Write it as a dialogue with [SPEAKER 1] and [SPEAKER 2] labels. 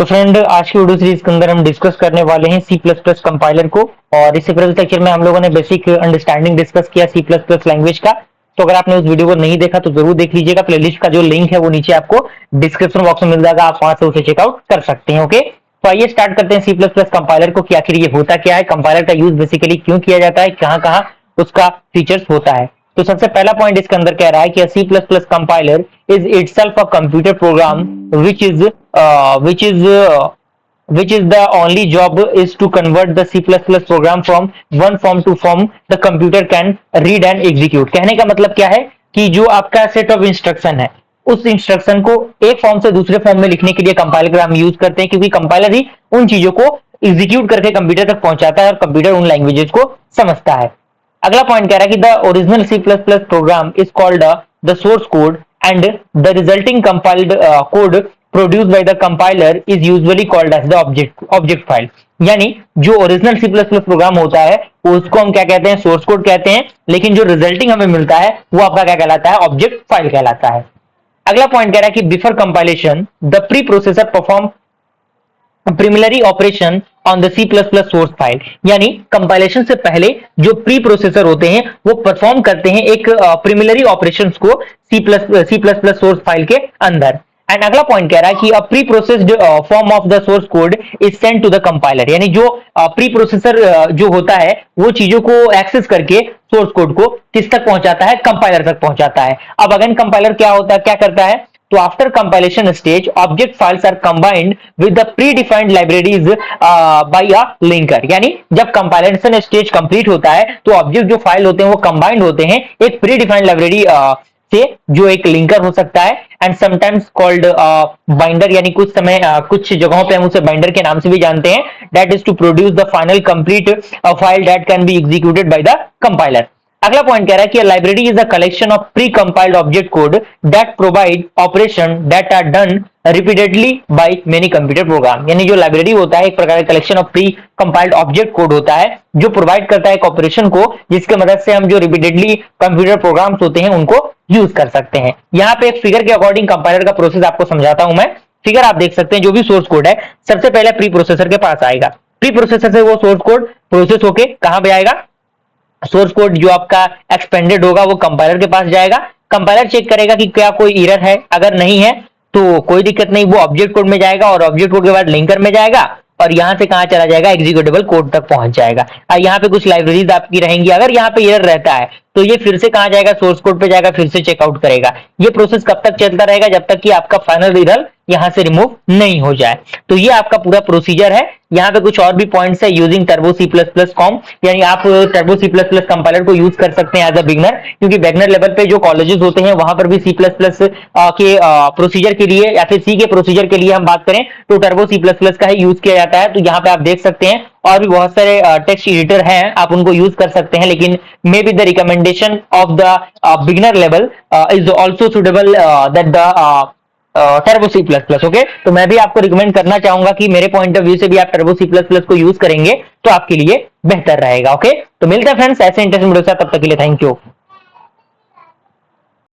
[SPEAKER 1] तो फ्रेंड, आज की वीडियो सीरीज के अंदर हम डिस्कस करने वाले हैं सी प्लस प्लस कंपाइलर को। और इससे पहले लेक्चर में हम लोगों ने बेसिक अंडरस्टैंडिंग डिस्कस किया सी प्लस प्लस लैंग्वेज का। तो अगर आपने उस वीडियो को नहीं देखा तो जरूर देख लीजिएगा। प्लेलिस्ट का जो लिंक है वो नीचे आपको डिस्क्रिप्शन बॉक्स में मिल जाएगा, आप वहां से उसे चेकआउट कर सकते हैं। ओके, तो आइए स्टार्ट करते हैं सी प्लस प्लस कंपाइलर को कि आखिर ये होता क्या है, कंपाइलर का यूज बेसिकली क्यों किया जाता है, कहाँ कहाँ उसका फीचर्स होता है। तो सबसे पहला पॉइंट इसके अंदर कह रहा है कि C plus plus compiler is itself a computer program which is the only job is to convert the C++ program from one form to form the computer can read and execute। कहने का मतलब क्या है कि जो आपका set of instruction है उस इंस्ट्रक्शन को एक फॉर्म से दूसरे फॉर्म में लिखने के लिए कंपाइलर हम यूज करते हैं, क्योंकि कंपाइलर ही उन चीजों को एग्जीक्यूट करके कंप्यूटर तक पहुंचाता है और कंप्यूटर उन लैंग्वेजेस को समझता है। अगला पॉइंट कह रहा है कि the original C++ program is called the source code and the resulting compiled code produce by the compiler is usually called as the object file. यानी जो ओरिजिनल C++ प्रोग्राम होता है उसको हम क्या कहते हैं, सोर्स कोड कहते हैं, लेकिन जो रिजल्टिंग हमें मिलता है वो आपका क्या कहलाता है, ऑब्जेक्ट फाइल कहलाता है। अगला पॉइंट कह रहा है कि before compilation the pre processor perform preliminary operation on the C++ source file. यानी कंपाइलेशन से पहले जो प्री प्रोसेसर होते हैं वो परफॉर्म करते हैं एक प्रीलिमिनरी ऑपरेशंस को C++ सोर्स फाइल के अंदर। एंड अगला पॉइंट कह रहा है कि a preprocessed form of the source code is sent to the compiler. यानी जो प्री प्रोसेसर जो होता है वो चीजों को एक्सेस करके सोर्स कोड को किस तक पहुंचाता है, कंपाइलर तक पहुंचाता है। अब अगेन कंपाइलर क्या होता है, क्या करता है, तो after compilation stage object files are combined with the predefined libraries by a linker. यानी जब कंपाइलेशन स्टेज कंप्लीट होता है तो ऑब्जेक्ट जो फाइल होते हैं वो कंबाइंड होते हैं एक प्री डिफाइंड लाइब्रेरी से, जो एक लिंकर हो सकता है एंड समटाइम्स कॉल्ड बाइंडर। यानी कुछ समय कुछ जगहों पे हम उसे बाइंडर के नाम से भी जानते हैं। That is to produce the final complete file that can be executed by the compiler. अगला पॉइंट कह रहा है कि library is a collection of precompiled object code that provide operation that are done repeatedly by many computer program. यानी जो library होता है एक प्रकार का collection of precompiled object code होता है जो प्रोवाइड करता है एक ऑपरेशन को जिसके मदद से हम जो रिपीटेडली कंप्यूटर प्रोग्राम्स होते हैं उनको यूज कर सकते हैं। यहाँ पे एक फिगर के अकॉर्डिंग कंपाइलर का प्रोसेस आपको समझाता हूं मैं। फिगर आप देख सकते हैं, जो भी सोर्स कोड है सबसे पहले प्री प्रोसेसर के पास आएगा, प्री प्रोसेसर से वो सोर्स कोड प्रोसेस होके कहां पे आएगा, सोर्स कोड जो आपका एक्सपेंडेड होगा वो कंपाइलर के पास जाएगा। कंपाइलर चेक करेगा कि क्या कोई एरर है, अगर नहीं है तो कोई दिक्कत नहीं, वो ऑब्जेक्ट कोड में जाएगा और ऑब्जेक्ट कोड के बाद लिंकर में जाएगा और यहां से कहां चला जाएगा, एग्जीक्यूटेबल कोड तक पहुंच जाएगा। यहाँ पे कुछ लाइब्रेरीज आपकी रहेंगी, अगर यहाँ पे एरर रहता है तो ये फिर से कहां जाएगा, सोर्स कोड पे जाएगा, फिर से चेकआउट करेगा। ये प्रोसेस कब तक चलता रहेगा, जब तक कि आपका फाइनल एरर यहां से रिमूव नहीं हो जाए। तो ये आपका पूरा प्रोसीजर है। यहाँ पे कुछ और भी पॉइंट्स है, यूजिंग टर्बो C++ कॉम, यानी आप टर्बो C++ कंपाइलर को यूज कर सकते हैं एज अ बिगनर, क्योंकि बिगनर लेवल पे जो कॉलेजेस होते हैं वहां पर भी C++ के प्रोसीजर के लिए या फिर सी के प्रोसीजर के लिए हम बात करें तो टर्बो C++ का ही यूज किया जाता है। तो यहाँ पे आप देख सकते हैं और भी बहुत सारे टेक्स्ट एडिटर हैं, आप उनको यूज कर सकते हैं, लेकिन may be the recommendation of the beginner level is also suitable that the turbo C++। Okay, तो मैं भी आपको रिकमेंड करना चाहूंगा कि मेरे पॉइंट ऑफ व्यू से भी आप टर्बो C++ को यूज करेंगे तो आपके लिए बेहतर रहेगा। ओके, तो मिलते हैं फ्रेंड्स ऐसे इंटरेस्टिंग वीडियो के साथ, तब तक के लिए थैंक यू।